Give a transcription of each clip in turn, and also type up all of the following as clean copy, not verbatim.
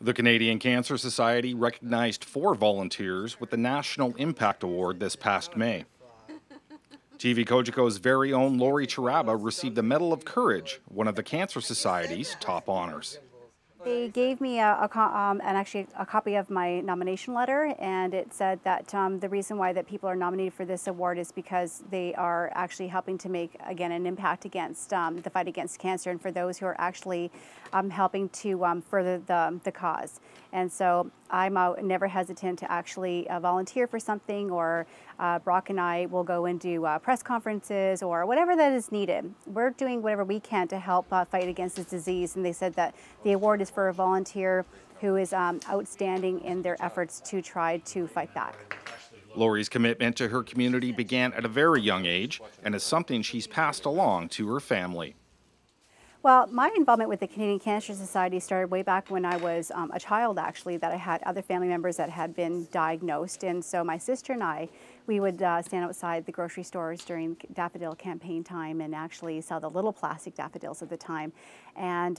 The Canadian Cancer Society recognized 4 volunteers with the National Impact Award this past May. TV Cogeco's very own Lori Taraba received the Medal of Courage, one of the Cancer Society's top honors. They gave me actually a copy of my nomination letter, and it said that the reason why that people are nominated for this award is because they are actually helping to make, again, an impact against the fight against cancer, and for those who are actually helping to further the cause. And so I'm never hesitant to actually volunteer for something, or Brock and I will go and do press conferences or whatever that is needed. We're doing whatever we can to help fight against this disease, and they said that the award is for a volunteer who is outstanding in their efforts to try to fight back. Lori's commitment to her community began at a very young age and is something she's passed along to her family. Well, my involvement with the Canadian Cancer Society started way back when I was a child, actually, that I had other family members that had been diagnosed. And so my sister and I, we would stand outside the grocery stores during daffodil campaign time and actually sell the little plastic daffodils at the time, and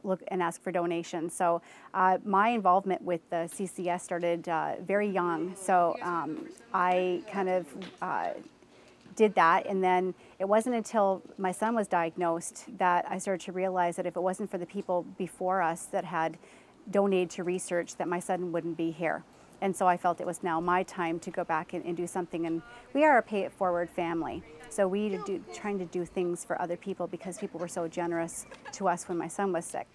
look and ask for donations. So my involvement with the CCS started very young. So I kind of did that, and then it wasn't until my son was diagnosed that I started to realize that if it wasn't for the people before us that had donated to research, that my son wouldn't be here. And so I felt it was now my time to go back and do something. And we are a pay it forward family, so we trying to do things for other people because people were so generous to us when my son was sick.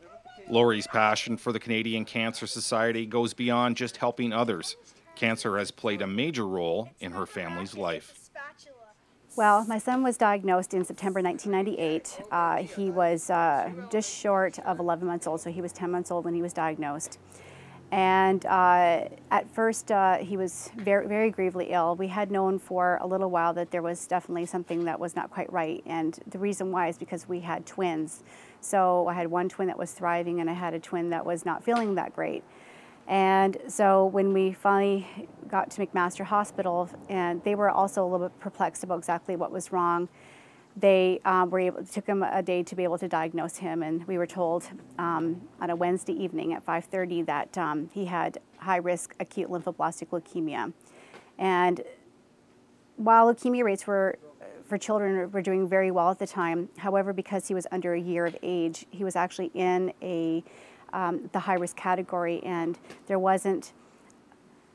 Lori's passion for the Canadian Cancer Society goes beyond just helping others. Cancer has played a major role in her family's life. Well, my son was diagnosed in September 1998. He was just short of 11 months old, so he was 10 months old when he was diagnosed. And at first, he was very, very gravely ill. We had known for a little while that there was definitely something that was not quite right. And the reason why is because we had twins. So I had one twin that was thriving, and I had a twin that was not feeling that great. And so when we finally got to McMaster Hospital, and they were also a little bit perplexed about exactly what was wrong, they it took them a day to be able to diagnose him, and we were told on a Wednesday evening at 5:30 that he had high-risk acute lymphoblastic leukemia. And while leukemia rates for children were doing very well at the time, however, because he was under a year of age, he was actually in the high-risk category, and there wasn't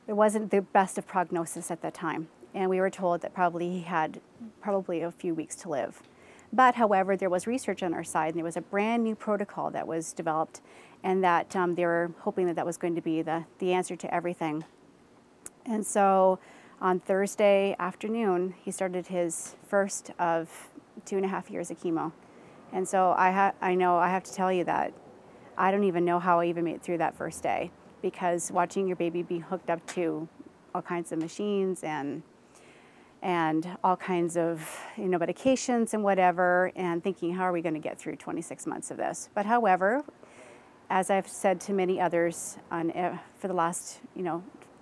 the best of prognosis at that time. And we were told that he had a few weeks to live. But however, there was research on our side, and there was a brand new protocol that was developed, and that they were hoping that that was going to be the answer to everything. And so on Thursday afternoon, he started his first of 2.5 years of chemo. And so I know I have to tell you that I don't even know how I even made it through that first day, because watching your baby be hooked up to all kinds of machines and all kinds of medications and whatever, and thinking, how are we going to get through 26 months of this? But however, as I've said to many others for the last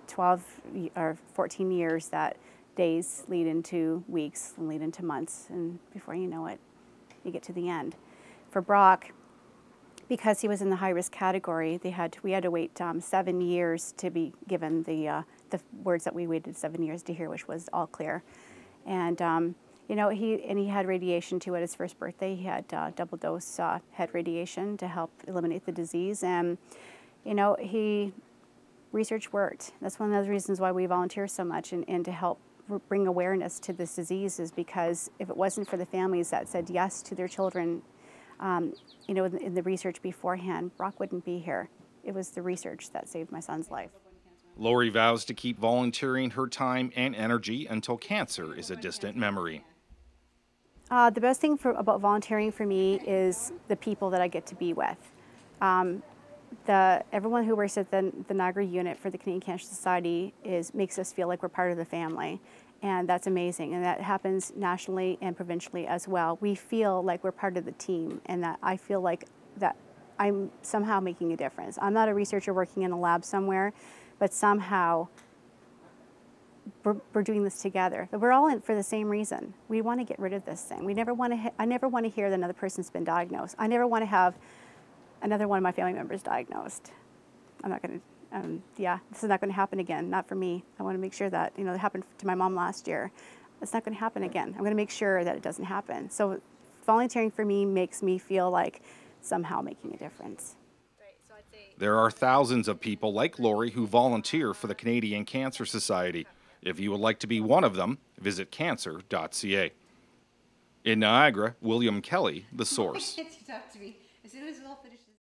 12 or 14 years, that days lead into weeks and lead into months, and before you know it, you get to the end. For Brock, because he was in the high-risk category, we had to wait 7 years to be given the words that we waited 7 years to hear, which was all clear. And he had radiation too at his first birthday. He had double dose head radiation to help eliminate the disease, and research worked. That's one of the reasons why we volunteer so much, and to help bring awareness to this disease, is because if it wasn't for the families that said yes to their children, in the research beforehand, Brock wouldn't be here. It was the research that saved my son's life. Lori vows to keep volunteering her time and energy until cancer is a distant memory. The best thing about volunteering for me is the people that I get to be with. Everyone who works at the Niagara unit for the Canadian Cancer Society makes us feel like we're part of the family. And that's amazing, and that happens nationally and provincially as well. We feel like we're part of the team, and that I feel like that I'm somehow making a difference. I'm not a researcher working in a lab somewhere, but somehow we're doing this together. We're all in for the same reason. We want to get rid of this thing. I never want to hear that another person's been diagnosed. I never want to have another one of my family members diagnosed. I'm not going to, yeah, this is not going to happen again. Not for me. I want to make sure that, it happened to my mom last year. It's not going to happen again. I'm going to make sure that it doesn't happen. So volunteering for me makes me feel like somehow making a difference. There are thousands of people like Lori who volunteer for the Canadian Cancer Society. If you would like to be one of them, visit cancer.ca. In Niagara, William Kelly, The Source. Talk to me as soon as it's all finished.